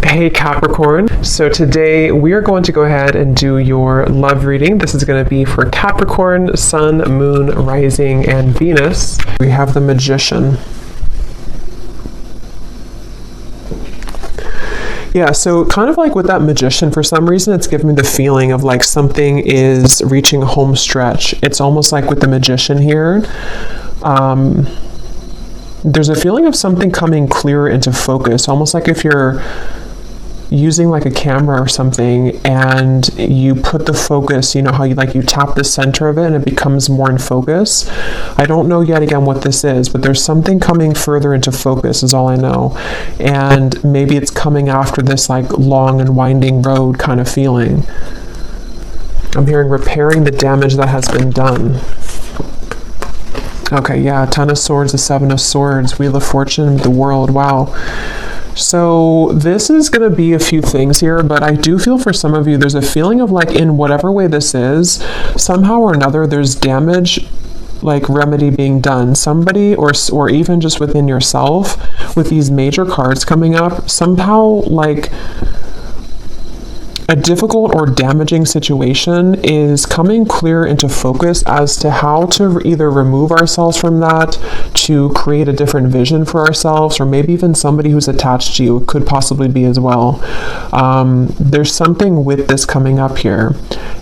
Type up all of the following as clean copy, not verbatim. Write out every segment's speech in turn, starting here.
Hey Capricorn, so today we are going to go ahead and do your love reading. This is going to be for Capricorn, Sun, Moon, Rising, and Venus. We have the Magician. Yeah, so kind of like with that Magician, for some reason it's giving me the feeling of like something is reaching a home stretch. It's almost like with the Magician here. There's a feeling of something coming clearer into focus, almost like if you're using like a camera or something and you put the focus, you know how you tap the center of it and it becomes more in focus. I don't know yet again what this is, but there's something coming further into focus is all I know. And maybe it's coming after this like long and winding road kind of feeling. I'm hearing repairing the damage that has been done. Okay, yeah, Ten of Swords, the Seven of Swords, Wheel of Fortune, the World, wow. So this is going to be a few things here, but I do feel for some of you, there's a feeling of like in whatever way this is, somehow or another, there's damage, like remedy being done. Somebody or even just within yourself with these major cards coming up, somehow like a difficult or damaging situation is coming clear into focus as to how to either remove ourselves from that, to create a different vision for ourselves, or maybe even somebody who's attached to you could possibly be as well. There's something with this coming up here.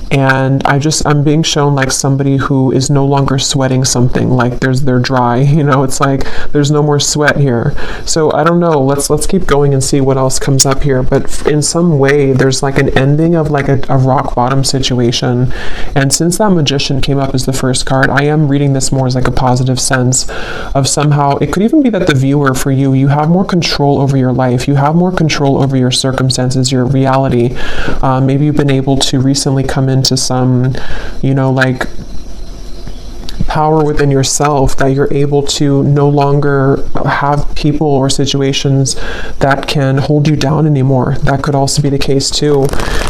And I'm being shown like somebody who is no longer sweating something, like they're dry, you know, it's like there's no more sweat here. So I don't know, let's keep going and see what else comes up here. But in some way there's like an ending of like a rock bottom situation. And since that Magician came up as the first card, I am reading this more as like a positive sense of somehow, it could even be that the viewer for you have more control over your life, you have more control over your circumstances, your reality. Maybe you've been able to recently come into some, you know, like power within yourself, that you're able to no longer have people or situations that can hold you down anymore. That could also be the case too.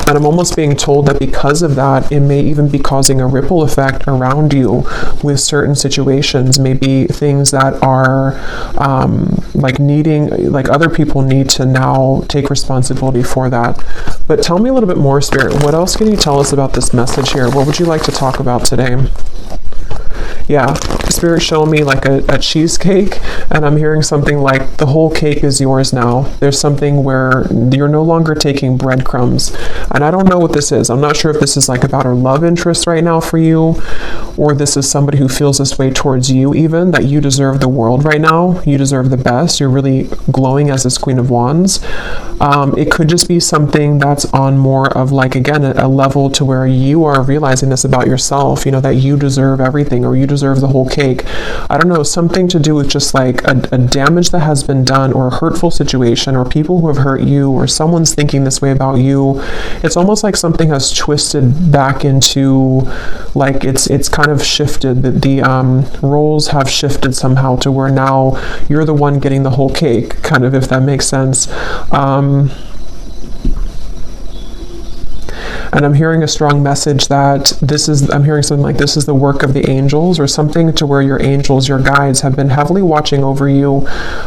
And I'm almost being told that because of that, it may even be causing a ripple effect around you with certain situations, maybe things that are like needing, like other people need to now take responsibility for that. But tell me a little bit more, Spirit. What else can you tell us about this message here? What would you like to talk about today? Yeah, Spirit showing me like a cheesecake, and I'm hearing something like the whole cake is yours now. There's something where you're no longer taking breadcrumbs. And I don't know what this is. I'm not sure if this is like about a love interest right now for you, or this is somebody who feels this way towards you even, that you deserve the world right now. You deserve the best. You're really glowing as this Queen of Wands. It could just be something that's on more of like, again, a level to where you are realizing this about yourself, you know, that you deserve everything, or you deserve the whole cake. I don't know, something to do with just like a damage that has been done, or a hurtful situation, or people who have hurt you, or someone's thinking this way about you. It's almost like something has twisted back into like it's kind of shifted. The roles have shifted somehow to where now you're the one getting the whole cake, kind of, if that makes sense. And I'm hearing a strong message that I'm hearing something like this is the work of the angels, or something to where your angels, your guides, have been heavily watching over you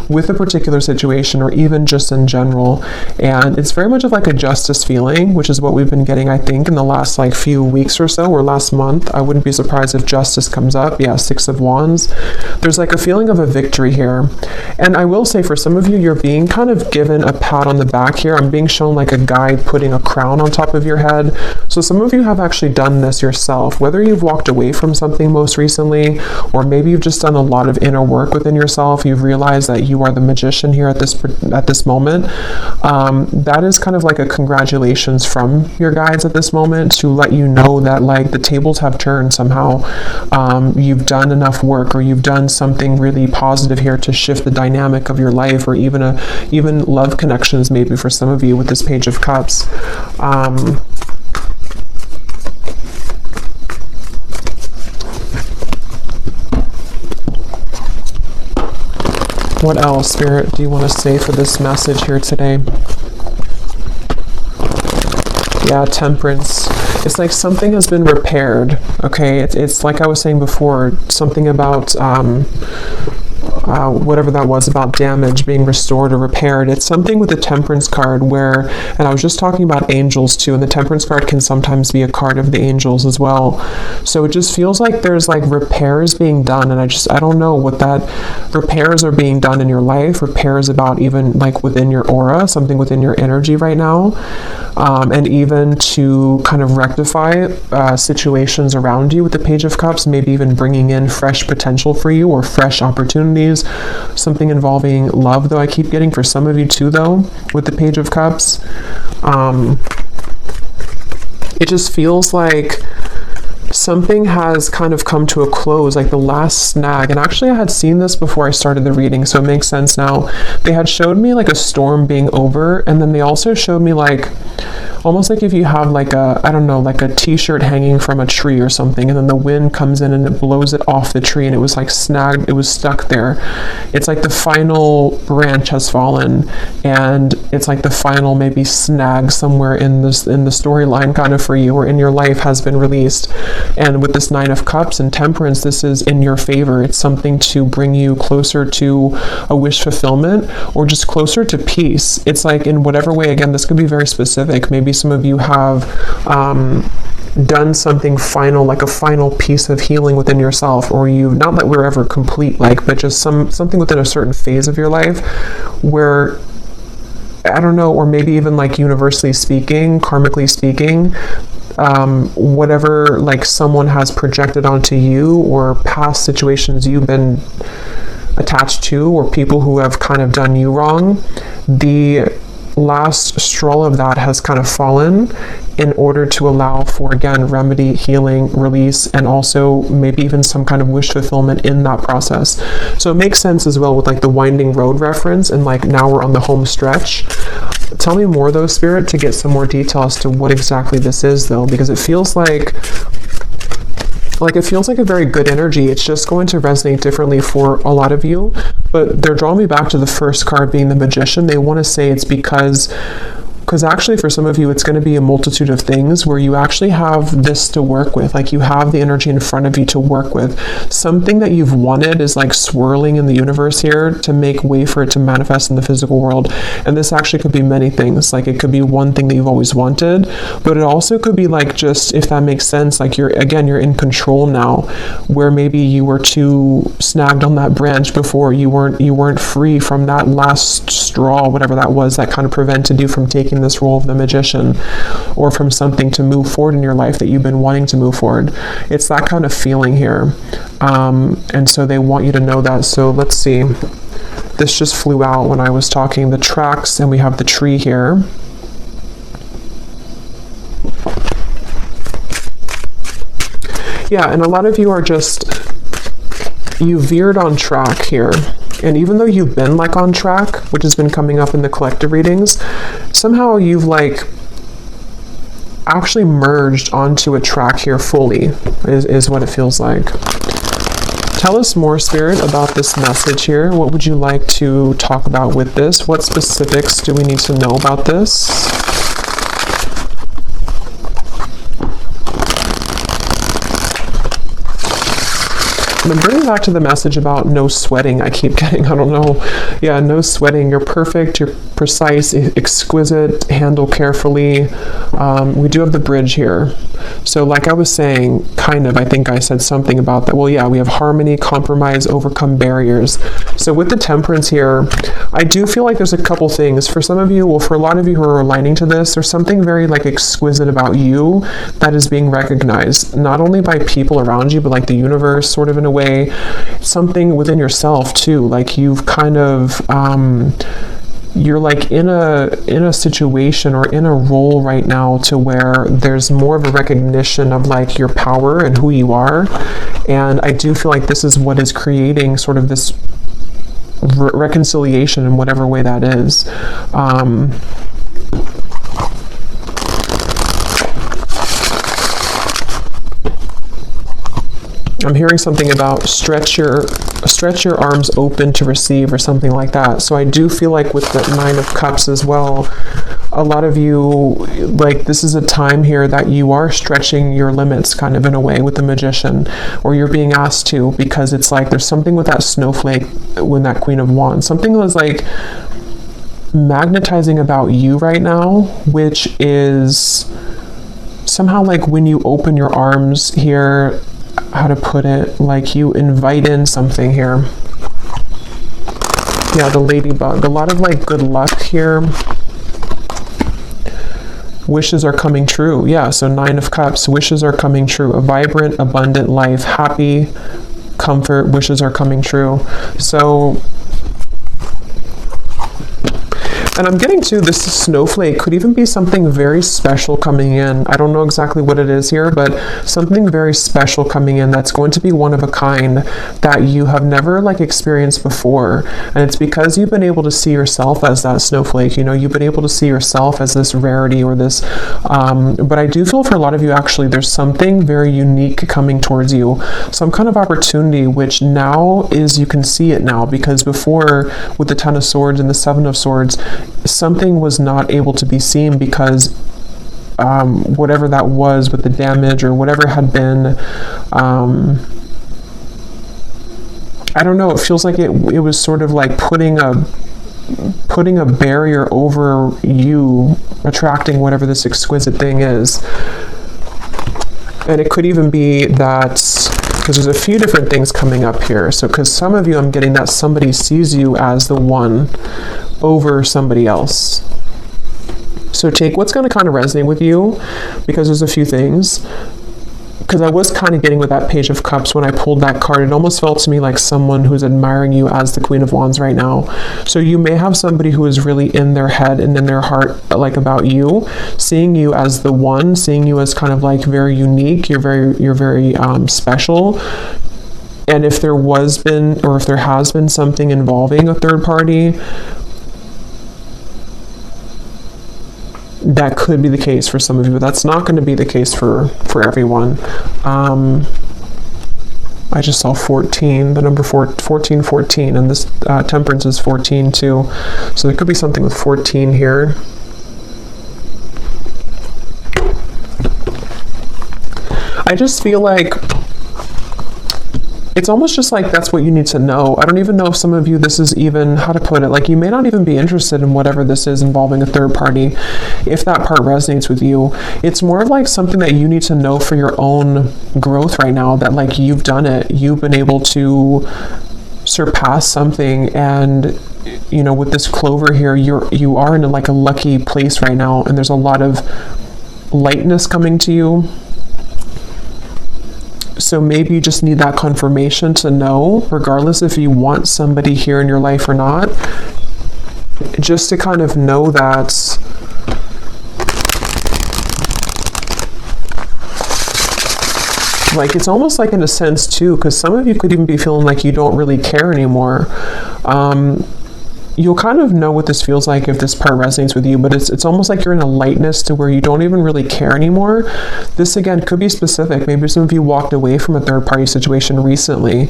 with a particular situation, or even just in general. And it's very much of like a justice feeling, which is what we've been getting, I think, in the last like few weeks or so, or last month. I wouldn't be surprised if justice comes up. Yeah, Six of Wands. There's like a feeling of a victory here. And I will say for some of you, you're being kind of given a pat on the back here. I'm being shown like a guide putting a crown on top of your head. So some of you have actually done this yourself, whether you've walked away from something most recently, or maybe you've just done a lot of inner work within yourself. You've realized that you are the Magician here at this moment. That is kind of like a congratulations from your guides at this moment, to let you know that like the tables have turned somehow. You've done enough work, or you've done something really positive here to shift the dynamic of your life, or even love connections maybe for some of you with this Page of Cups. What else, Spirit, do you want to say for this message here today? Yeah, Temperance. It's like something has been repaired, okay? It's like I was saying before, something about whatever that was about damage being restored or repaired. It's something with the Temperance card where, and I was just talking about angels too, and the Temperance card can sometimes be a card of the angels as well. So it just feels like there's like repairs being done, and I don't know what that repairs are being done in your life, repairs about even like within your aura, something within your energy right now, and even to kind of rectify situations around you with the Page of Cups, maybe even bringing in fresh potential for you or fresh opportunities, something involving love, though I keep getting for some of you too, though, with the Page of Cups. It just feels like something has kind of come to a close, like the last snag. And actually I had seen this before I started the reading, so it makes sense now. They had showed me like a storm being over, and then they also showed me like almost like if you have like a, I don't know, like a t-shirt hanging from a tree or something, and then the wind comes in and it blows it off the tree, and it was like snagged, it was stuck there. It's like the final branch has fallen, and it's like the final maybe snag somewhere in this, in the storyline kind of for you or in your life has been released. And with this Nine of Cups and Temperance, this is in your favor. It's something to bring you closer to a wish fulfillment or just closer to peace. It's like in whatever way, again, this could be very specific. Maybe some of you have done something final, like a final piece of healing within yourself, or you, not that we're ever complete, like, but just something within a certain phase of your life where, I don't know, or maybe even like universally speaking, karmically speaking, whatever like someone has projected onto you or past situations you've been attached to or people who have kind of done you wrong, the last straw of that has kind of fallen in order to allow for, again, remedy, healing, release, and also maybe even some kind of wish fulfillment in that process. So it makes sense as well with like the winding road reference, and like now we're on the home stretch. Tell me more though, Spirit, to get some more detail as to what exactly this is though, because it feels like it feels like a very good energy. It's just going to resonate differently for a lot of you, but they're drawing me back to the first card being the Magician. They want to say it's because actually for some of you, it's going to be a multitude of things where you actually have this to work with. Like you have the energy in front of you to work with. Something that you've wanted is like swirling in the universe here to make way for it to manifest in the physical world. And this actually could be many things. Like it could be one thing that you've always wanted, but it also could be like, just if that makes sense, like you're in control now, where maybe you were too snagged on that branch before. You weren't free from that last straw, whatever that was, that kind of prevented you from taking this role of the Magician, or from something to move forward in your life that you've been wanting to move forward. It's that kind of feeling here. And so they want you to know that. So let's see. This just flew out when I was talking. The tracks, and we have the tree here. Yeah, and a lot of you are just, you veered on track here. And even though you've been like on track, which has been coming up in the collective readings, somehow you've like actually merged onto a track here fully, is what it feels like. Tell us more, Spirit, about this message here. What would you like to talk about with this? What specifics do we need to know about this? I'm bringing back to the message about no sweating. I keep getting, I don't know. Yeah, no sweating. You're perfect. You're precise, exquisite, handle carefully. We do have the bridge here. So like I was saying, kind of, I think I said something about that. Well, yeah, we have harmony, compromise, overcome barriers. So with the Temperance here, I do feel like there's a couple things. For some of you, well, for a lot of you who are aligning to this, there's something very like exquisite about you that is being recognized, not only by people around you, but like the universe, sort of in a way, something within yourself too. Like you've kind of, you're like in a situation or in a role right now to where there's more of a recognition of like your power and who you are. And I do feel like this is what is creating sort of this reconciliation in whatever way that is. I'm hearing something about stretch your arms open to receive or something like that. So I do feel like with the Nine of Cups as well, a lot of you, like, this is a time here that you are stretching your limits kind of in a way with the Magician, or you're being asked to, because it's like there's something with that snowflake when that Queen of Wands, something was like magnetizing about you right now, which is somehow like when you open your arms here, how to put it, like you invite in something here. Yeah, the ladybug, a lot of like good luck here. Wishes are coming true. Yeah, so 9 of Cups, wishes are coming true. A vibrant, abundant life, happy, comfort, wishes are coming true. So, and I'm getting to this snowflake could even be something very special coming in. I don't know exactly what it is here, but something very special coming in that's going to be one of a kind that you have never like experienced before. And it's because you've been able to see yourself as that snowflake, you know, you've been able to see yourself as this rarity or this, but I do feel for a lot of you, actually, there's something very unique coming towards you, some kind of opportunity, which now is, you can see it now, because before with the 10 of Swords and the 7 of Swords, something was not able to be seen because whatever that was with the damage or whatever had been, I don't know, it feels like it was sort of like putting a barrier over you attracting whatever this exquisite thing is. And it could even be that, because there's a few different things coming up here. So because some of you, I'm getting that somebody sees you as the one over somebody else. So take what's going to kind of resonate with you, because there's a few things. Because I was kind of getting with that Page of Cups when I pulled that card, it almost felt to me like someone who's admiring you as the Queen of Wands right now. So you may have somebody who is really in their head and in their heart, like about you, seeing you as the one, seeing you as kind of like very unique, you're very special. And if there was been, or if there has been something involving a third party, that could be the case for some of you, but that's not going to be the case for everyone. I just saw 14, the number 14, and this Temperance is 14 too. So there could be something with 14 here. I just feel like it's almost just like that's what you need to know. I don't even know if some of you, this is even, how to put it, like you may not even be interested in whatever this is involving a third party, if that part resonates with you. It's more of like something that you need to know for your own growth right now, that like you've done it, you've been able to surpass something, and you know, with this clover here, you are in like a lucky place right now, and there's a lot of lightness coming to you. So maybe you just need that confirmation to know, regardless if you want somebody here in your life or not, just to kind of know that like it's almost like in a sense too, because some of you could even be feeling like you don't really care anymore. You'll kind of know what this feels like if this part resonates with you, but it's almost like you're in a lightness to where you don't even really care anymore. This again could be specific. Maybe some of you walked away from a third party situation recently,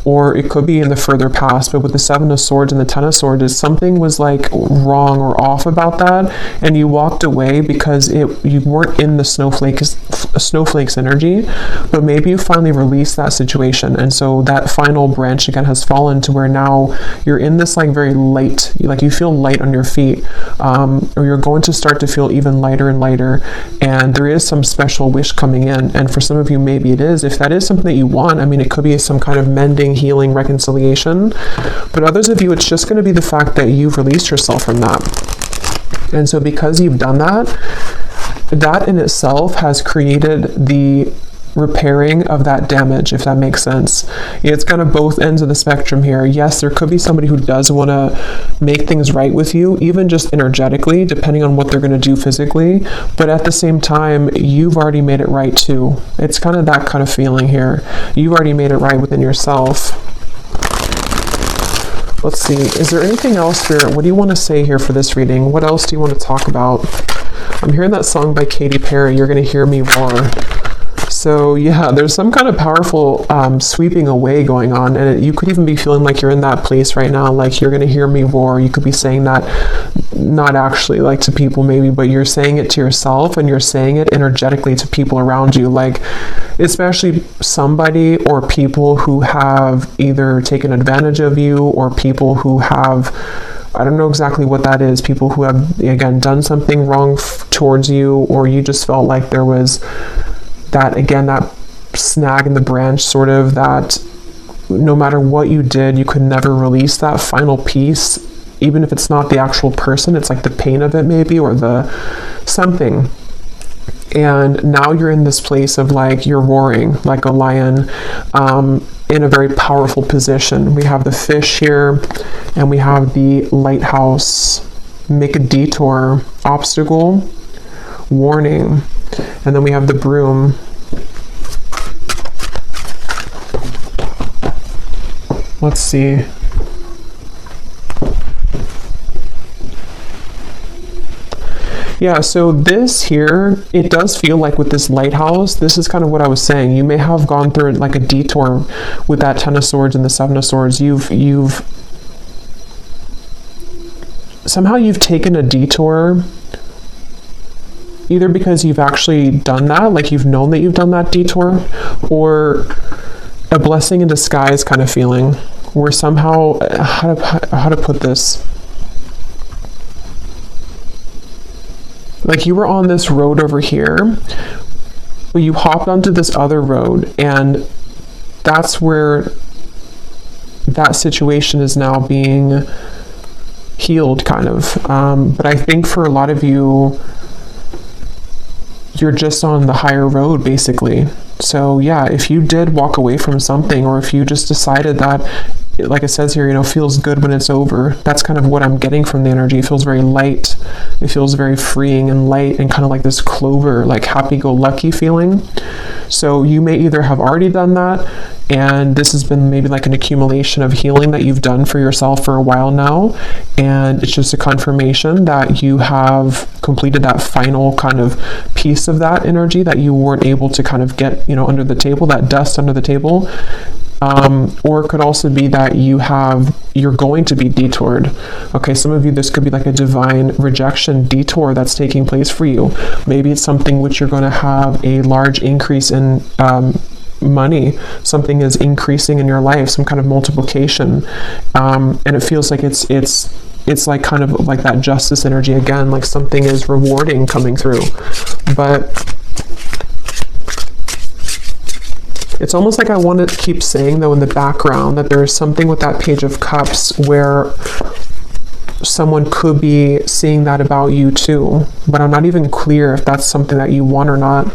or it could be in the further past, but with the 7 of Swords and the 10 of Swords, something was like wrong or off about that, and you walked away because you weren't in the snowflake's energy, but maybe you finally released that situation, and so that final branch again has fallen to where now you're in this like very light, like you feel light on your feet, or you're going to start to feel even lighter and lighter, and there is some special wish coming in. And for some of you, maybe it is, if that is something that you want, I mean, it could be some kind of mending, healing, reconciliation, but others of you, it's just going to be the fact that you've released yourself from that. And so because you've done that, that in itself has created the repairing of that damage, if that makes sense. It's kind of both ends of the spectrum here. Yes, there could be somebody who does want to make things right with you, even just energetically, depending on what they're going to do physically, but at the same time, you've already made it right too. It's kind of that kind of feeling here. You've already made it right within yourself. Let's see, is there anything else, Spirit? What do you want to say here for this reading? What else do you want to talk about? I'm hearing that song by Katy Perry, You're Gonna Hear Me Roar. So yeah, there's some kind of powerful sweeping away going on, and you could even be feeling like you're in that place right now, like you're gonna hear me roar. You could be saying that not actually like to people maybe, but you're saying it to yourself, and you're saying it energetically to people around you, like especially somebody or people who have either taken advantage of you, or people who have, I don't know exactly what that is, people who have, again, done something wrong towards you, or you just felt like there was that, again, that snag in the branch, sort of, that no matter what you did, you could never release that final piece, even if it's not the actual person, it's like the pain of it maybe, or the something. And now you're in this place of like, you're roaring like a lion, in a very powerful position. We have the fish here, and we have the lighthouse, make a detour, obstacle, warning, and then we have the broom. Let's see. Yeah, so this here, it does feel like with this lighthouse, this is kind of what I was saying. You may have gone through like a detour with that Ten of Swords and the Seven of Swords. Somehow you've taken a detour, either because you've actually done that, like you've known that you've done that detour, or a blessing in disguise kind of feeling, where somehow, how to put this, like you were on this road over here, but you hopped onto this other road, and that's where that situation is now being healed, kind of. But I think for a lot of you, you're just on the higher road, basically. So yeah, if you did walk away from something, or if you just decided that, like it says here, feels good when it's over. That's kind of what I'm getting from the energy. It feels very light. It feels very freeing and light, and kind of like this clover, like happy-go-lucky feeling. So you may either have already done that, and this has been maybe like an accumulation of healing that you've done for yourself for a while now, and it's just a confirmation that you have completed that final kind of piece of that energy that you weren't able to kind of get, under the table, that dust under the table. Or it could also be that you're going to be detoured. Okay, some of you, this could be like a divine rejection detour that's taking place for you. Maybe it's something which you're going to have a large increase in money. Something is increasing in your life, some kind of multiplication, and it feels like it's like kind of like that justice energy again, like something is rewarding coming through. But it's almost like I want to keep saying, though, in the background, that there is something with that Page of Cups where someone could be seeing that about you too, but I'm not even clear if that's something that you want or not.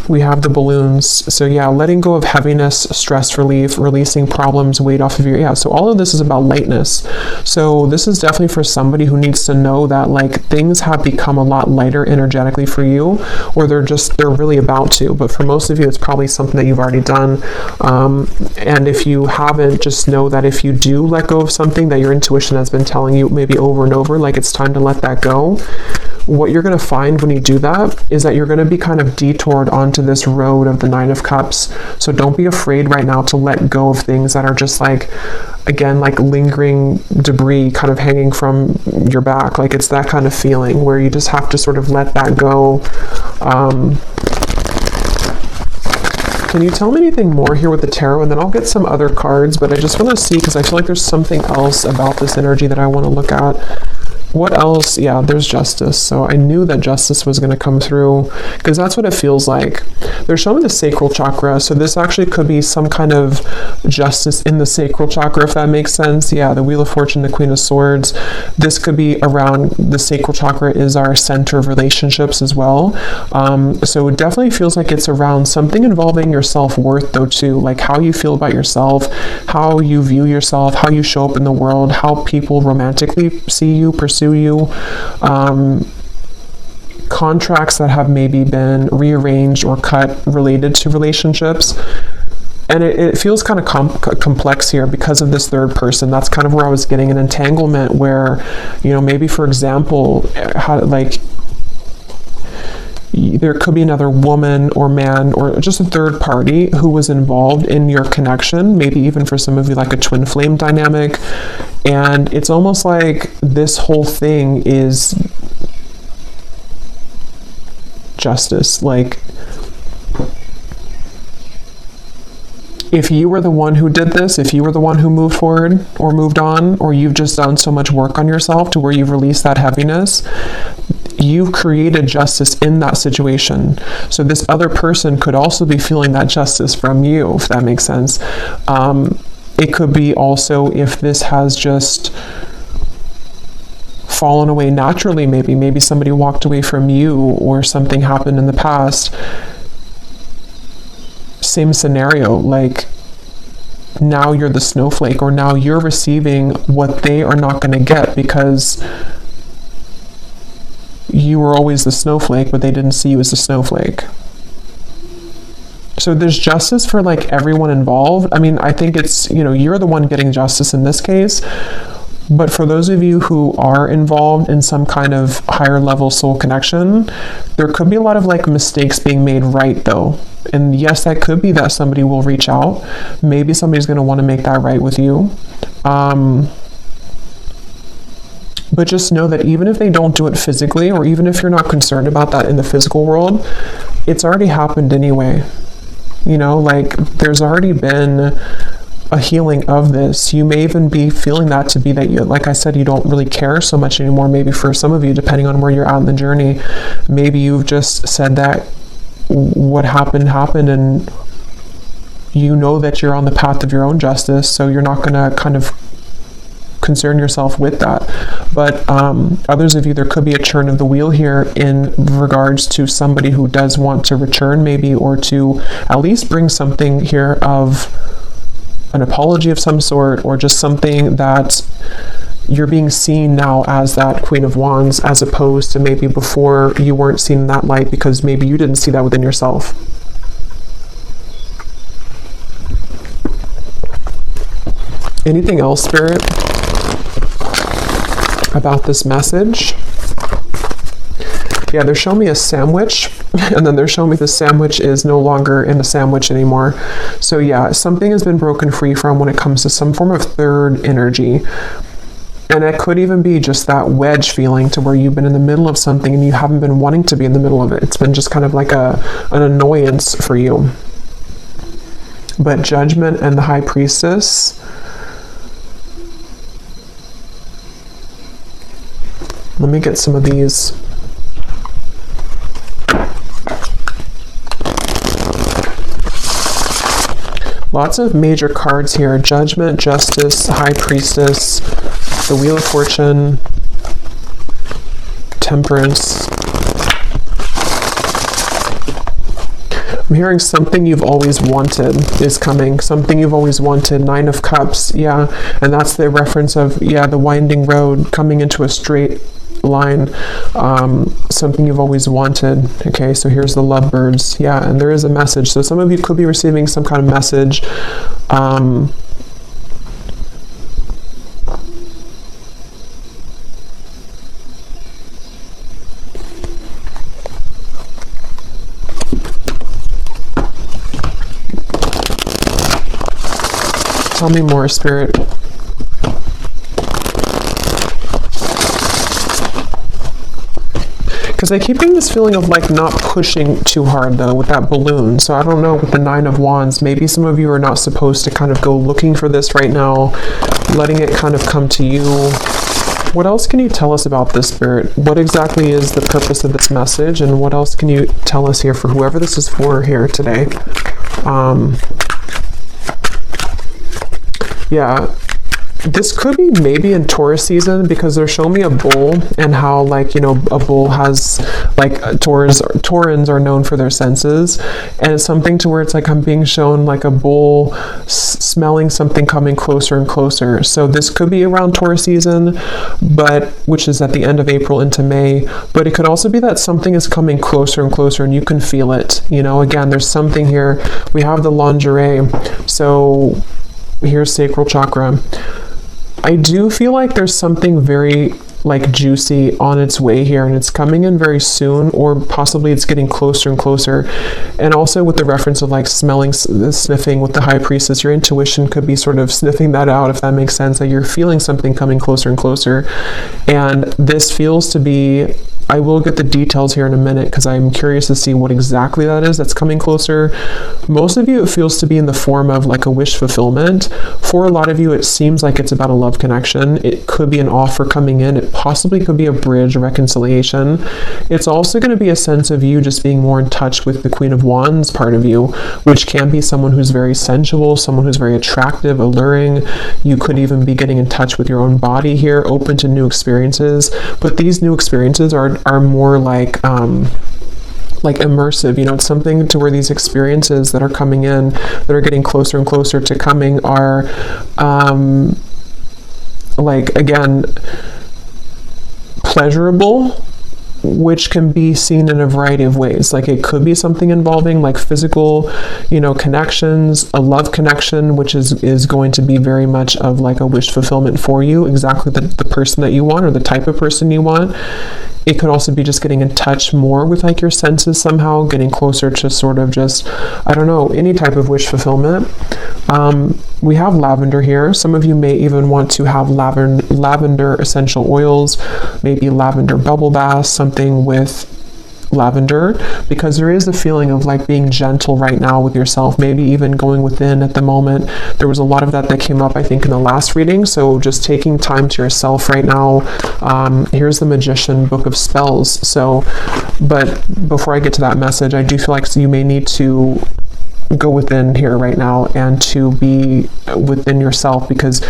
We have the balloons. So yeah, letting go of heaviness, stress relief, releasing problems, weight off of so all of this is about lightness. So this is definitely for somebody who needs to know that like things have become a lot lighter energetically for you, or they're really about to. But for most of you, it's probably something that you've already done. And if you haven't, just know that if you do let go of something that your intuition has been telling you maybe over and over, like it's time to let that go, what you're going to find when you do that is that you're going to be kind of detoured onto this road of the Nine of Cups. So don't be afraid right now to let go of things that are just like, again, like lingering debris kind of hanging from your back. Like it's that kind of feeling where you just have to sort of let that go. Can you tell me anything more here with the tarot? And then I'll get some other cards, but I just want to see, because I feel like there's something else about this energy that I want to look at. What else? Yeah, there's justice. So I knew that justice was going to come through, because that's what it feels like. They're showing the sacral chakra. So this actually could be some kind of justice in the sacral chakra, if that makes sense. Yeah, the Wheel of Fortune, the Queen of Swords. This could be around, the sacral chakra is our center of relationships as well. So it definitely feels like it's around something involving your self-worth though too, like how you feel about yourself, how you view yourself, how you show up in the world, how people romantically see you, pursue you, contracts that have maybe been rearranged or cut related to relationships. And it feels kind of complex here because of this third person. That's kind of where I was getting an entanglement where, maybe for example, there could be another woman or man or just a third party who was involved in your connection, maybe even for some of you like a twin flame dynamic. And it's almost like this whole thing is justice. Like, if you were the one who did this, if you were the one who moved forward or moved on, or you've just done so much work on yourself to where you've released that heaviness, you've created justice in that situation. So this other person could also be feeling that justice from you, if that makes sense. It could be also if this has just fallen away naturally, maybe somebody walked away from you or something happened in the past. Same scenario, like now you're the snowflake, or now you're receiving what they are not going to get because you were always the snowflake, but they didn't see you as a snowflake. So there's justice for like everyone involved. I mean, I think it's, you're the one getting justice in this case. But for those of you who are involved in some kind of higher level soul connection, there could be a lot of like mistakes being made right though. And yes, that could be that somebody will reach out. Maybe somebody's going to want to make that right with you. But just know that even if they don't do it physically, or even if you're not concerned about that in the physical world, it's already happened anyway. Like there's already been a healing of this. You may even be feeling that to be that you, like I said, you don't really care so much anymore. Maybe for some of you, depending on where you're at in the journey, maybe you've just said that what happened, and you know that you're on the path of your own justice, so you're not going to kind of concern yourself with that. But others of you, there could be a turn of the wheel here in regards to somebody who does want to return maybe, or to at least bring something here of an apology of some sort, or just something that you're being seen now as that Queen of Wands, as opposed to maybe before you weren't seen in that light because maybe you didn't see that within yourself. Anything else, Spirit, about this message? Yeah, they're showing me a sandwich, and then they're showing me the sandwich is no longer in a sandwich anymore. So yeah, something has been broken free from when it comes to some form of third energy. And it could even be just that wedge feeling to where you've been in the middle of something and you haven't been wanting to be in the middle of it. It's been just kind of like an annoyance for you. But Judgment and the High Priestess, let me get some of these. Lots of major cards here. Judgment, Justice, High Priestess, the Wheel of Fortune, Temperance. I'm hearing something you've always wanted is coming. Something you've always wanted. Nine of Cups. Yeah. And that's the reference of, the winding road coming into a straight line. Something you've always wanted. Okay, so here's the lovebirds. Yeah, and there is a message. So some of you could be receiving some kind of message. Tell me more, Spirit. Because I keep getting this feeling of like not pushing too hard though with that balloon. So I don't know, with the Nine of Wands, maybe some of you are not supposed to kind of go looking for this right now, letting it kind of come to you. What else can you tell us about this, Spirit? What exactly is the purpose of this message, and what else can you tell us here for whoever this is for here today? Yeah, this could be maybe in Taurus season, because they're showing me a bull, and how like, a bull has like Taurans are known for their senses, and it's something to where it's like I'm being shown like a bull smelling something coming closer and closer. So this could be around Taurus season, which is at the end of April into May, but it could also be that something is coming closer and closer and you can feel it. Again, there's something here. We have the lingerie. So here's sacral chakra. I do feel like there's something very like juicy on its way here, and it's coming in very soon, or possibly it's getting closer and closer. And also with the reference of like smelling, sniffing with the High Priestess, your intuition could be sort of sniffing that out, if that makes sense, that you're feeling something coming closer and closer. And this feels to be, I will get the details here in a minute because I'm curious to see what exactly that is that's coming closer. Most of you, it feels to be in the form of like a wish fulfillment. For a lot of you, it seems like it's about a love connection. It could be an offer coming in. It possibly could be a bridge, a reconciliation. It's also going to be a sense of you just being more in touch with the Queen of Wands part of you, which can be someone who's very sensual, someone who's very attractive, alluring. You could even be getting in touch with your own body here, open to new experiences. But these new experiences are more like immersive, you know. It's something to where these experiences that are coming in, that are getting closer and closer to coming, are like, again, pleasurable, which can be seen in a variety of ways. Like, it could be something involving like physical, you know, connections, a love connection, which is going to be very much of like a wish fulfillment for you, exactly the person that you want or the type of person you want. It could also be just getting in touch more with like your senses somehow, getting closer to sort of just, I don't know, any type of wish fulfillment. We have lavender here. Some of you may even want to have lavender essential oils, maybe lavender bubble bath, something with lavender, because there is a feeling of like being gentle right now with yourself, maybe even going within at the moment. There was a lot of that came up, I think, in the last reading. So just taking time to yourself right now. Here's the Magician Book of Spells. So, but before I get to that message, I do feel like you may need to go within here right now and to be within yourself, because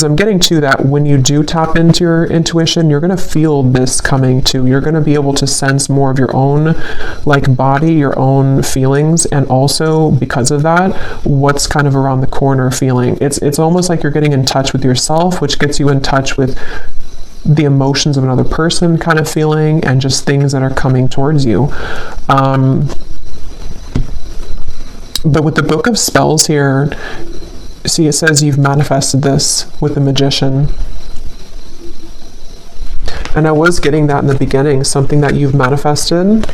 I'm getting to that when you do tap into your intuition, you're going to feel this coming too. You're going to be able to sense more of your own like body, your own feelings, and also because of that, what's kind of around the corner feeling. It's almost like you're getting in touch with yourself, which gets you in touch with the emotions of another person kind of feeling, and just things that are coming towards you. But with the Book of Spells here, see, it says you've manifested this with the Magician. And I was getting that in the beginning, something that you've manifested,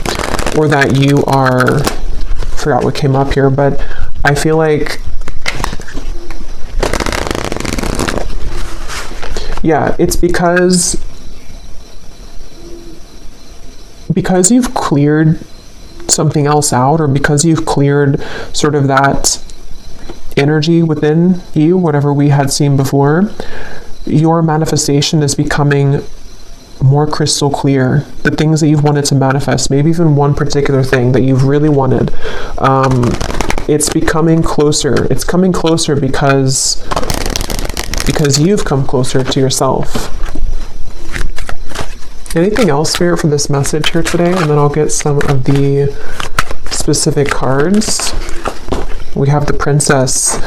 or that you are, I forgot what came up here, but I feel like, yeah, it's because you've cleared something else out, or because you've cleared sort of that energy within you, whatever we had seen before, your manifestation is becoming more crystal clear. The things that you've wanted to manifest, maybe even one particular thing that you've really wanted, it's becoming closer. It's coming closer because you've come closer to yourself. Anything else, Spirit, for this message here today? And then I'll get some of the specific cards. We have the Princess.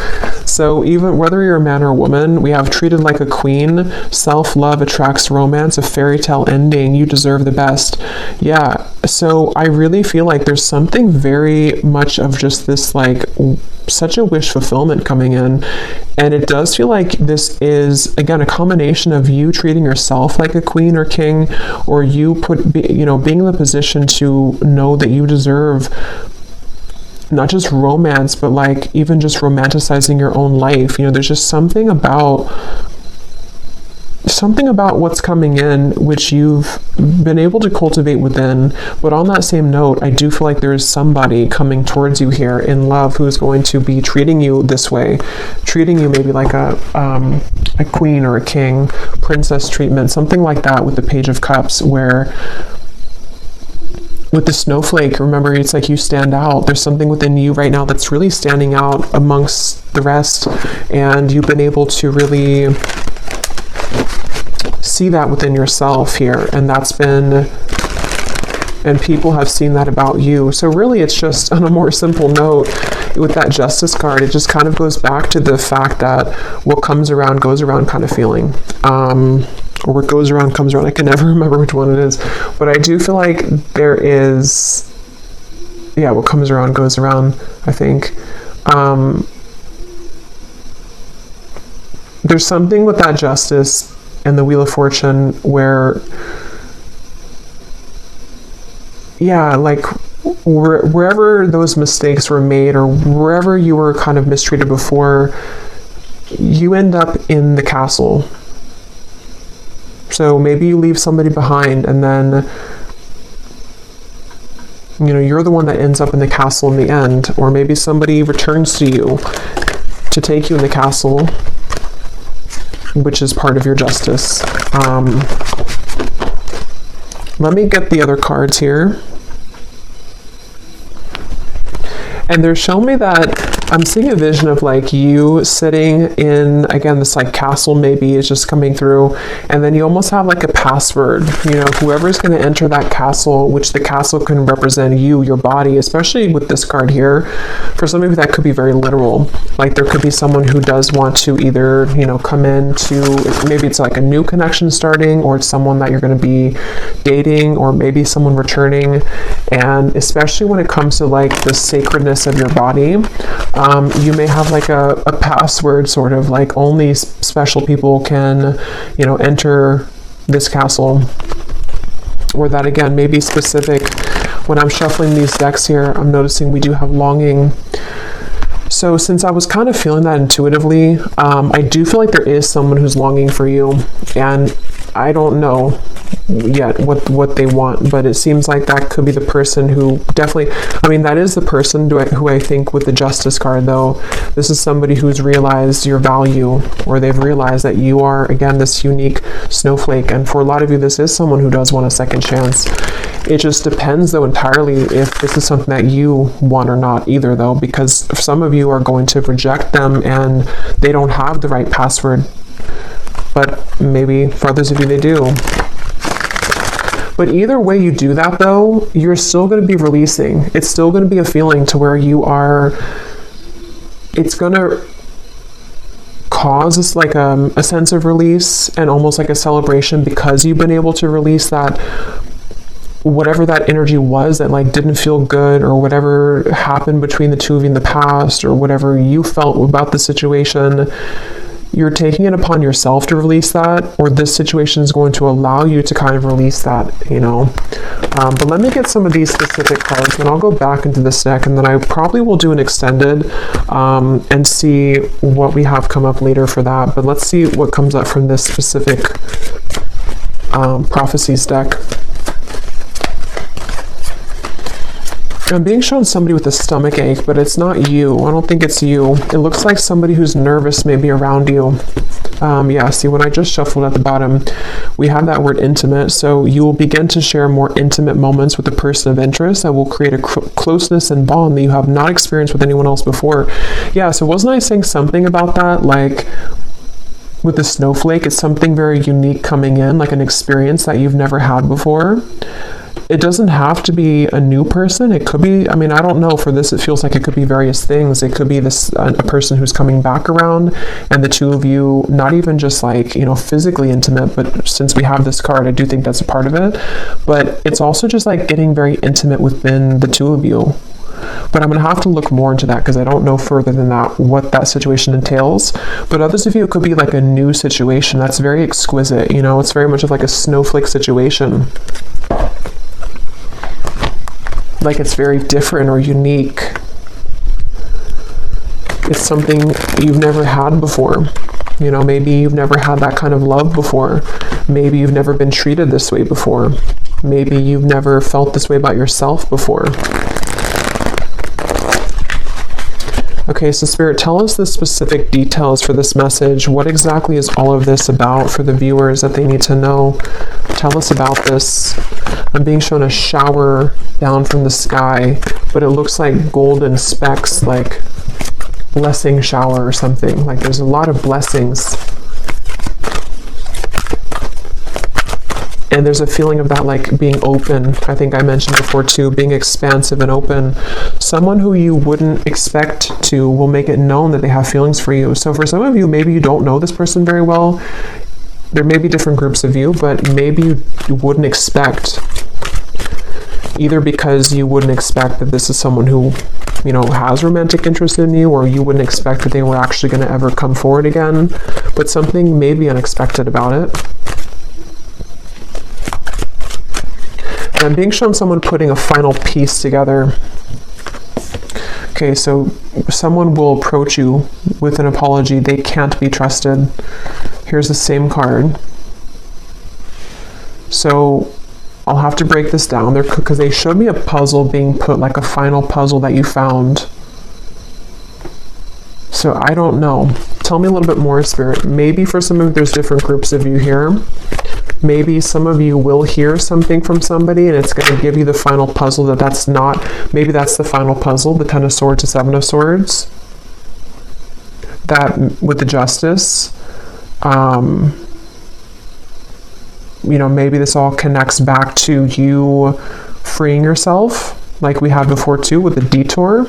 So even whether you're a man or a woman, we have treated like a queen. Self-love attracts romance, a fairy tale ending. You deserve the best. Yeah. So I really feel like there's something very much of just this, like, such a wish fulfillment coming in. And it does feel like this is, again, a combination of you treating yourself like a queen or king, or you being in the position to know that you deserve not just romance, but like even just romanticizing your own life. You know, there's just something about what's coming in, which you've been able to cultivate within. But on that same note, I do feel like there's somebody coming towards you here in love who's going to be treating you this way, treating you maybe like a queen or a king, princess treatment, something like that, with the Page of Cups, where with the snowflake, remember, it's like you stand out. There's something within you right now that's really standing out amongst the rest, and you've been able to really see that within yourself here, and people have seen that about you. So really, it's just on a more simple note, with that Justice card, it just kind of goes back to the fact that what comes around goes around kind of feeling. Or what goes around comes around. I can never remember which one it is, but I do feel like there is, what comes around goes around, I think. There's something with that Justice and the Wheel of Fortune, where, yeah, like wherever those mistakes were made or wherever you were kind of mistreated before, you end up in the castle. So maybe you leave somebody behind, and then, you know, you're the one that ends up in the castle in the end. Or maybe somebody returns to you to take you in the castle, which is part of your justice. Let me get the other cards here. And they're showing me that I'm seeing a vision of like you sitting in, again, this like castle maybe is just coming through, and then you almost have like a password, you know, whoever's going to enter that castle, which the castle can represent you, your body, especially with this card here. For some of you, that could be very literal. Like there could be someone who does want to either, you know, come in to, maybe it's like a new connection starting, or it's someone that you're going to be dating, or maybe someone returning. And especially when it comes to like the sacredness of your body, you may have like a password, sort of like only special people can, you know, enter this castle. Or that, again, may be specific. When I'm shuffling these decks here, I'm noticing we do have longing. So since I was kind of feeling that intuitively, I do feel like there is someone who's longing for you, and I don't know yet what they want, but it seems like that could be the person who definitely, I mean, that is the person who I think with the Justice card, though. This is somebody who's realized your value, or they've realized that you are, again, this unique snowflake. And for a lot of you, this is someone who does want a second chance. It just depends, though, entirely if this is something that you want or not either, though, because some of you are going to reject them and they don't have the right password. But maybe for others of you, they do. But either way you do that, though, you're still going to be releasing. It's still going to be a feeling to where you are, it's going to cause this like a sense of release and almost like a celebration, because you've been able to release that, whatever that energy was that like didn't feel good, or whatever happened between the two of you in the past, or whatever you felt about the situation. You're taking it upon yourself to release that, or this situation is going to allow you to kind of release that, you know. But let me get some of these specific cards, and I'll go back into this deck, and then I probably will do an extended and see what we have come up later for that. But let's see what comes up from this specific prophecies deck. I'm being shown somebody with a stomach ache, but it's not you. I don't think it's you. It looks like somebody who's nervous maybe around you. Yeah, see, when I just shuffled at the bottom, we have that word intimate. So you will begin to share more intimate moments with a person of interest that will create a closeness and bond that you have not experienced with anyone else before. Yeah, so wasn't I saying something about that? Like, with the snowflake, it's something very unique coming in, like an experience that you've never had before. It doesn't have to be a new person. It could be, I mean, I don't know, for this it feels like it could be various things. It could be this a person who's coming back around, and the two of you, not even just like, you know, physically intimate, but since we have this card, I do think that's a part of it. But it's also just like getting very intimate within the two of you. But I'm going to have to look more into that, because I don't know further than that what that situation entails. But others of you, it could be like a new situation that's very exquisite, you know, it's very much of like a snowflake situation. Like it's very different or unique. It's something you've never had before. You know, maybe you've never had that kind of love before. Maybe you've never been treated this way before. Maybe you've never felt this way about yourself before. Okay, so Spirit, tell us the specific details for this message. What exactly is all of this about for the viewers that they need to know? Tell us about this. I'm being shown a shower down from the sky, but it looks like golden specks, like blessing shower or something. Like there's a lot of blessings. And there's a feeling of that like being open. I think I mentioned before too, being expansive and open. Someone who you wouldn't expect to will make it known that they have feelings for you. So for some of you, maybe you don't know this person very well. There may be different groups of you, but maybe you wouldn't expect, either because you wouldn't expect that this is someone who, you know, has romantic interest in you, or you wouldn't expect that they were actually going to ever come forward again, but something may be unexpected about it. And I'm being shown someone putting a final piece together. Okay, so someone will approach you with an apology. They can't be trusted. Here's the same card. So I'll have to break this down there because they showed me a puzzle being put, like a final puzzle that you found. So I don't know. Tell me a little bit more, Spirit. Maybe for some of you, there's different groups of you here. Maybe some of you will hear something from somebody and it's going to give you the final puzzle that's not, maybe that's the final puzzle, the Ten of Swords, the Seven of Swords. That with the Justice, you know, maybe this all connects back to you freeing yourself, like we had before too with the Detour.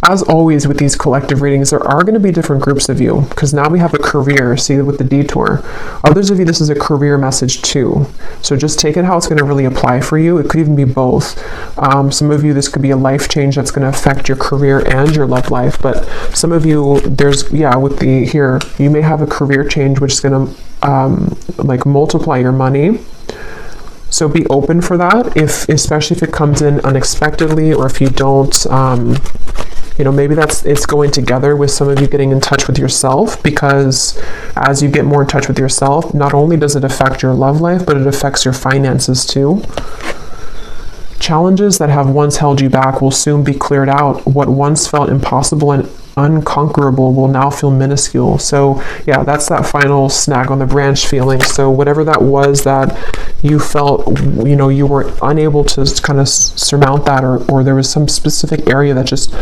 As always with these collective readings, there are going to be different groups of you, because now we have a career, see, with the Detour. Others of you, this is a career message too. So just take it how it's going to really apply for you. It could even be both. Some of you, this could be a life change that's going to affect your career and your love life. But some of you, there's, yeah, with the here, you may have a career change which is going to like multiply your money. So be open for that, especially if it comes in unexpectedly, or if you don't, you know, maybe it's going together with some of you getting in touch with yourself, because as you get more in touch with yourself, not only does it affect your love life, but it affects your finances too. Challenges that have once held you back will soon be cleared out. What once felt impossible and unconquerable will now feel minuscule. So yeah, that's that final snag on the branch feeling. So whatever that was that you felt, you know, you were unable to kind of surmount that, or there was some specific area that just,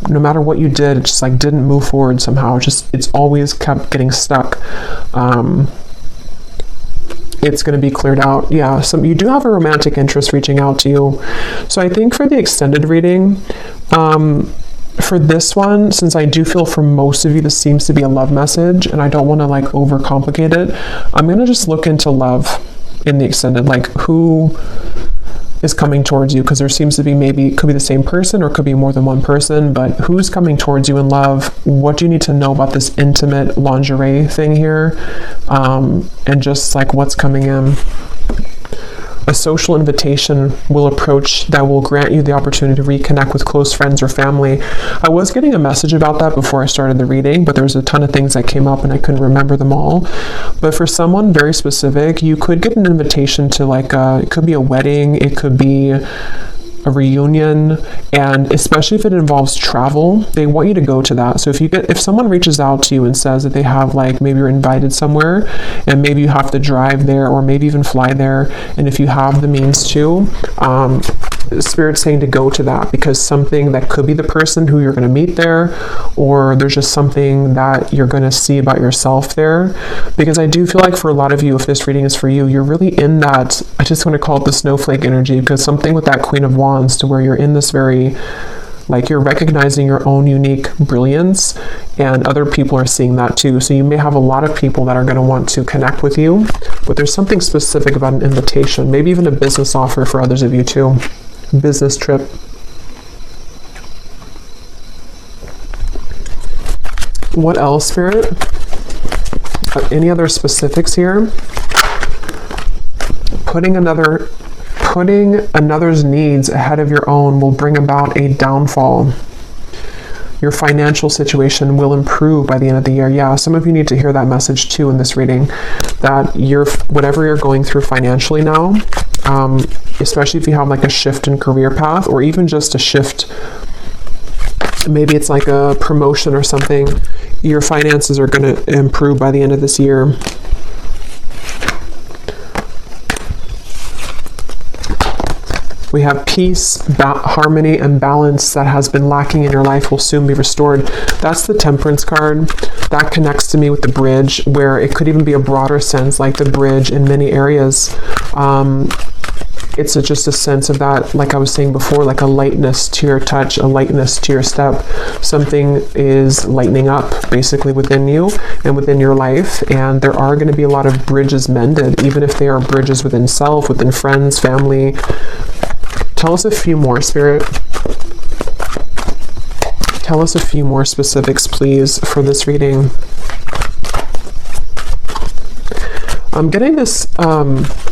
no matter what you did, it just like didn't move forward somehow. It's always kept getting stuck. It's going to be cleared out. Yeah, you do have a romantic interest reaching out to you. So I think for the extended reading, for this one, since I do feel for most of you this seems to be a love message, and I don't want to like overcomplicate it, I'm going to just look into love in the extended, like who is coming towards you, because there seems to be, maybe it could be the same person or it could be more than one person, but who's coming towards you in love? What do you need to know about this intimate lingerie thing here? And just like what's coming in. A social invitation will approach that will grant you the opportunity to reconnect with close friends or family. I was getting a message about that before I started the reading, but there was a ton of things that came up and I couldn't remember them all. But for someone very specific, you could get an invitation to like it could be a wedding, it could be a reunion, and especially if it involves travel, they want you to go to that. So if someone reaches out to you and says that they have, like, maybe you're invited somewhere and maybe you have to drive there or maybe even fly there, and if you have the means to, Spirit's saying to go to that, because something that could be the person who you're going to meet there, or there's just something that you're going to see about yourself there. Because I do feel like for a lot of you, if this reading is for you, you're really in that, I just want to call it the snowflake energy, because something with that Queen of Wands, to where you're in this very, like, you're recognizing your own unique brilliance, and other people are seeing that too. So you may have a lot of people that are going to want to connect with you, but there's something specific about an invitation, maybe even a business offer for others of you too. Business trip. What else, Spirit? Any other specifics here? Putting another's needs ahead of your own will bring about a downfall. Your financial situation will improve by the end of the year. Yeah, some of you need to hear that message too in this reading, that whatever you're going through financially now, especially if you have like a shift in career path, or even just a shift, maybe it's like a promotion or something, your finances are going to improve by the end of this year. We have peace, harmony, and balance that has been lacking in your life will soon be restored. That's the Temperance card. That connects to me with the bridge, where it could even be a broader sense, like the bridge in many areas. It's just a sense of that, like I was saying before, like a lightness to your touch, a lightness to your step. Something is lightening up basically within you and within your life, and there are going to be a lot of bridges mended, even if they are bridges within self, within friends, family. Tell us a few more, Spirit. Tell us a few more specifics, please, for this reading. I'm getting this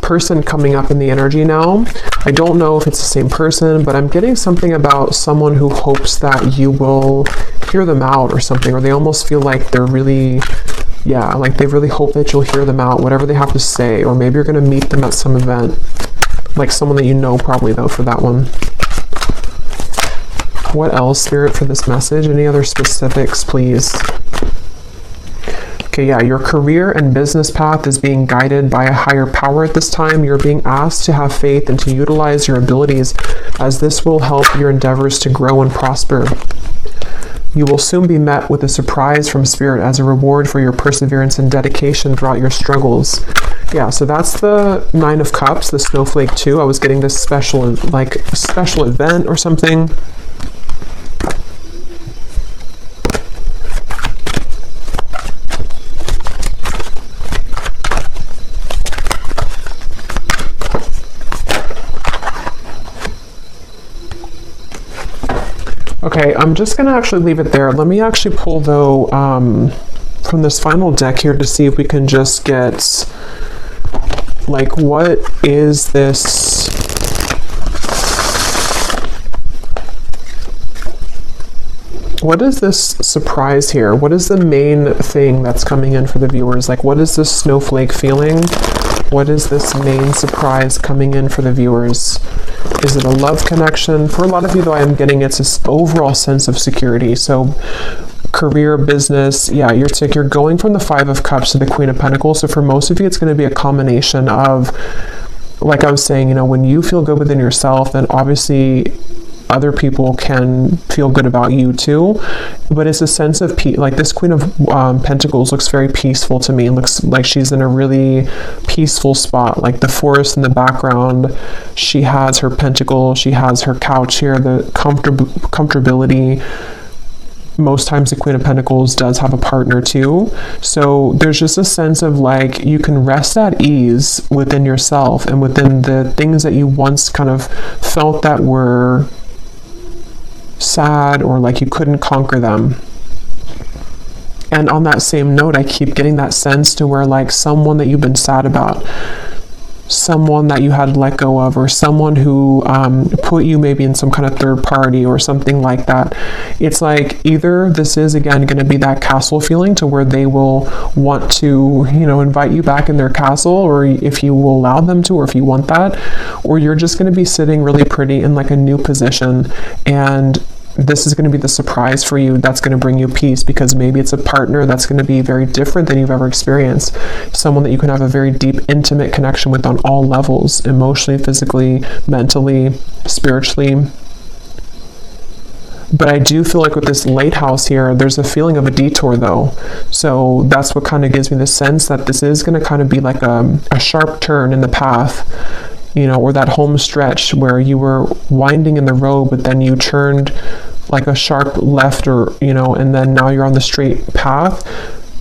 person coming up in the energy now. I don't know if it's the same person, but I'm getting something about someone who hopes that you will hear them out or something, or they almost feel like they're really, yeah, like they really hope that you'll hear them out, whatever they have to say, or maybe you're going to meet them at some event, like someone that you know probably though for that one. What else, Spirit, for this message? Any other specifics, please? Okay, yeah, your career and business path is being guided by a higher power at this time. You're being asked to have faith and to utilize your abilities, as this will help your endeavors to grow and prosper. You will soon be met with a surprise from Spirit as a reward for your perseverance and dedication throughout your struggles. Yeah, so that's the Nine of Cups, the Snowflake 2. I was getting this special, like, special event or something. Okay, I'm just going to actually leave it there. Let me actually pull, though, from this final deck here to see if we can just get, like, what is this? What is this surprise here? What is the main thing that's coming in for the viewers? Like, what is this snowflake feeling? What is this main surprise coming in for the viewers? Is it a love connection? For a lot of you, though, I am getting it's this overall sense of security. So career, business, yeah, you're going from the Five of Cups to the Queen of Pentacles. So for most of you, it's going to be a combination of, like I was saying, you know, when you feel good within yourself, then obviously other people can feel good about you too. But it's a sense of peace. Like this Queen of Pentacles looks very peaceful to me. It looks like she's in a really peaceful spot, like the forest in the background. She has her pentacle, she has her couch here, the comfortability. Most times the Queen of Pentacles does have a partner too. So there's just a sense of like you can rest at ease within yourself and within the things that you once kind of felt that were sad or like you couldn't conquer them. And on that same note, I keep getting that sense to where like someone that you've been sad about, someone that you had to let go of, or someone who put you maybe in some kind of third party or something like that. It's like either this is again going to be that castle feeling to where they will want to, you know, invite you back in their castle, or if you will allow them to, or if you want that, or you're just going to be sitting really pretty in like a new position, and this is going to be the surprise for you that's going to bring you peace, because maybe it's a partner that's going to be very different than you've ever experienced. Someone that you can have a very deep, intimate connection with on all levels, emotionally, physically, mentally, spiritually. But I do feel like with this lighthouse here, there's a feeling of a detour though. So that's what kind of gives me the sense that this is going to kind of be like a sharp turn in the path, you know, or that home stretch where you were winding in the road, but then you turned like a sharp left, or, you know, and then now you're on the straight path.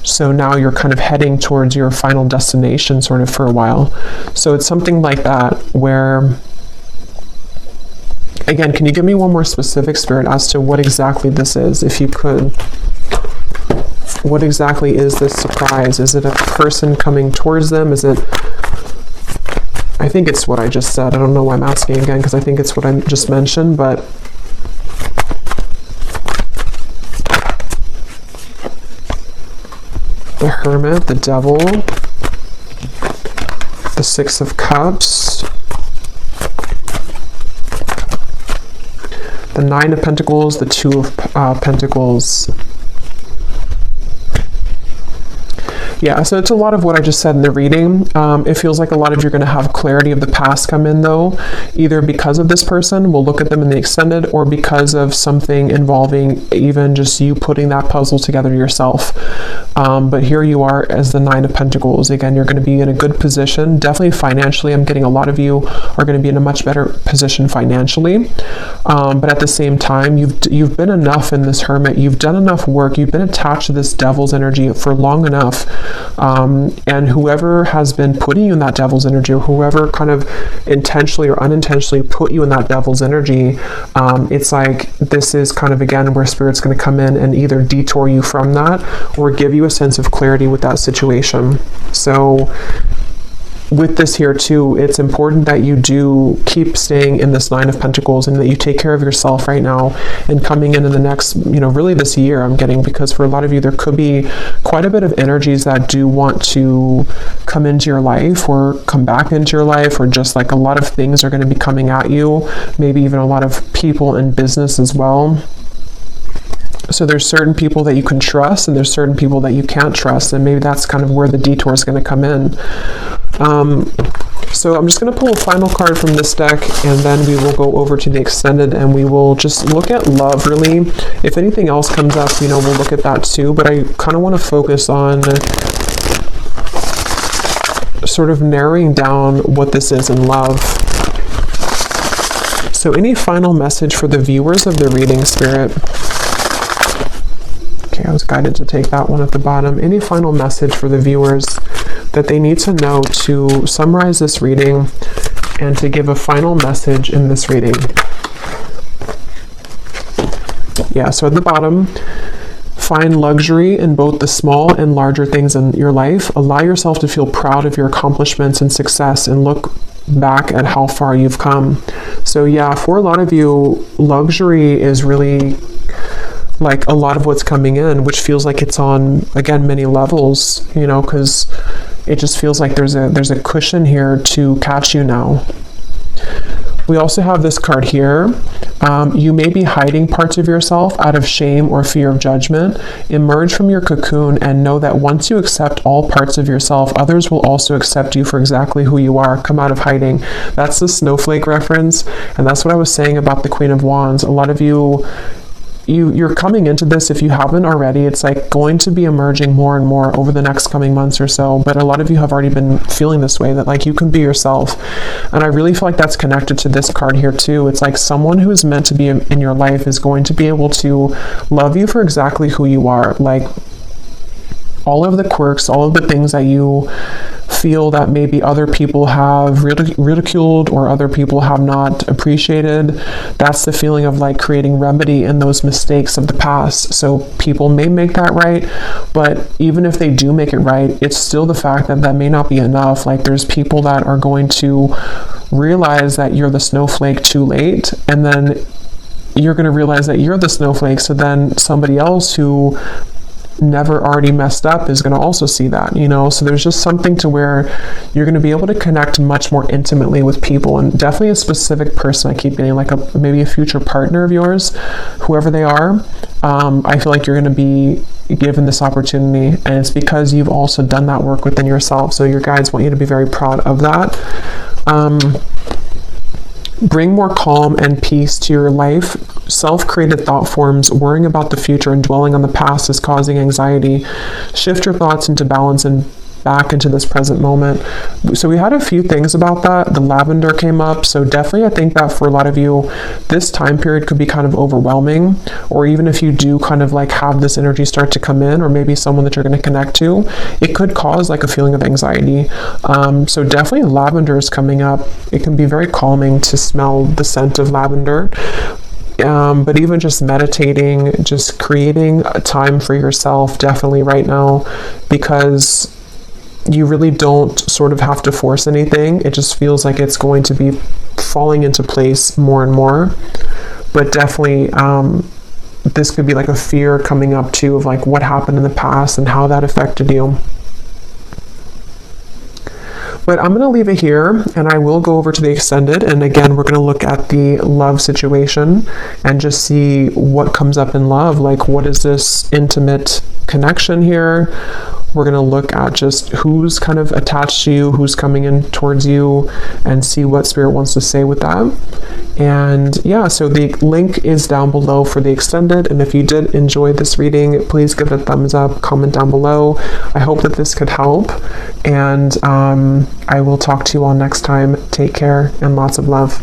So now you're kind of heading towards your final destination sort of for a while. So it's something like that where, again, can you give me one more specific, Spirit, as to what exactly this is, if you could? What exactly is this surprise? Is it a person coming towards them? Is it, I think it's what I just said. I don't know why I'm asking again, because I think it's what I just mentioned, but the Hermit, the Devil, the Six of Cups, the Nine of Pentacles, the Two of Pentacles. Yeah, so it's a lot of what I just said in the reading. It feels like a lot of you are going to have clarity of the past come in though, either because of this person, we'll look at them in the extended, or because of something involving even just you putting that puzzle together yourself. But here you are as the Nine of Pentacles. Again, you're going to be in a good position. Definitely financially, I'm getting a lot of you are going to be in a much better position financially. But at the same time, you've been enough in this Hermit. You've done enough work. You've been attached to this Devil's energy for long enough. And whoever has been putting you in that Devil's energy, or whoever kind of intentionally or unintentionally put you in that Devil's energy, it's like this is kind of again where Spirit's going to come in and either detour you from that or give you a sense of clarity with that situation. So with this here too, it's important that you do keep staying in this Nine of Pentacles and that you take care of yourself right now and coming in the next, really this year I'm getting, because for a lot of you, there could be quite a bit of energies that do want to come into your life or come back into your life, or just like a lot of things are going to be coming at you, maybe even a lot of people in business as well. So there's certain people that you can trust and there's certain people that you can't trust, and maybe that's kind of where the detour is going to come in. So I'm just going to pull a final card from this deck, and then we will go over to the extended and we will just look at love, really. If anything else comes up, we'll look at that too, but I kind of want to focus on sort of narrowing down what this is in love. So any final message for the viewers of the reading, Spirit? Okay, I was guided to take that one at the bottom. Any final message for the viewers that they need to know to summarize this reading and to give a final message in this reading? Yeah, so at the bottom, find luxury in both the small and larger things in your life. Allow yourself to feel proud of your accomplishments and success and look back at how far you've come. So yeah, for a lot of you, luxury is really like a lot of what's coming in, which feels like it's on, again, many levels, because it just feels like there's a cushion here to catch you now. We also have this card here. You may be hiding parts of yourself out of shame or fear of judgment. Emerge from your cocoon and know that once you accept all parts of yourself, others will also accept you for exactly who you are. Come out of hiding. That's the snowflake reference, and that's what I was saying about the Queen of Wands. A lot of you're coming into this, if you haven't already, it's like going to be emerging more and more over the next coming months or so, but a lot of you have already been feeling this way, that like you can be yourself. And I really feel like that's connected to this card here too. It's like someone who is meant to be in your life is going to be able to love you for exactly who you are, like all of the quirks, all of the things that you feel that maybe other people have ridiculed or other people have not appreciated. That's the feeling of like creating remedy in those mistakes of the past. So people may make that right, but even if they do make it right, it's still the fact that that may not be enough. Like there's people that are going to realize that you're the snowflake too late, and then you're going to realize that you're the snowflake, so then somebody else who never already messed up is going to also see that, so there's just something to where you're going to be able to connect much more intimately with people, and definitely a specific person. I keep getting like maybe a future partner of yours, whoever they are. I feel like you're going to be given this opportunity, and it's because you've also done that work within yourself. So your guides want you to be very proud of that. Bring more calm and peace to your life. Self-created thought forms, worrying about the future and dwelling on the past is causing anxiety. Shift your thoughts into balance and back into this present moment. So we had a few things about that. The lavender came up. So definitely I think that for a lot of you, this time period could be kind of overwhelming, or even if you do kind of like have this energy start to come in, or maybe someone that you're going to connect to, it could cause like a feeling of anxiety. So definitely lavender is coming up. It can be very calming to smell the scent of lavender. But even just meditating, just creating a time for yourself, definitely right now, because you really don't sort of have to force anything. It just feels like it's going to be falling into place more and more. But definitely, this could be like a fear coming up too of like what happened in the past and how that affected you. But I'm going to leave it here, and I will go over to the extended, and again we're going to look at the love situation and just see what comes up in love. Like, what is this intimate connection here? We're going to look at just who's kind of attached to you, who's coming in towards you, and see what Spirit wants to say with that. And yeah, so the link is down below for the extended, and if you did enjoy this reading, please give it a thumbs up, comment down below. I hope that this could help, and I will talk to you all next time. Take care and lots of love.